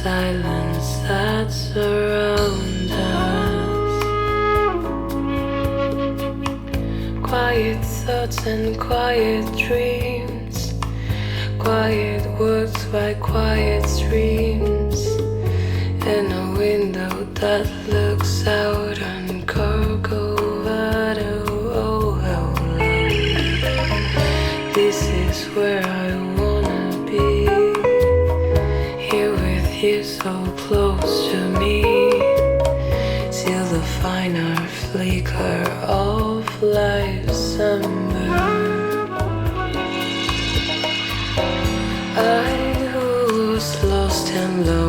silence that surrounds us. Quiet thoughts and quiet dreams, quiet words by quiet streams, and a window that looks out on Corcovado. Oh, how lovely. This is where I wanna be, here with you so close to me, till the finer flicker of life's ember. I was lost and lonely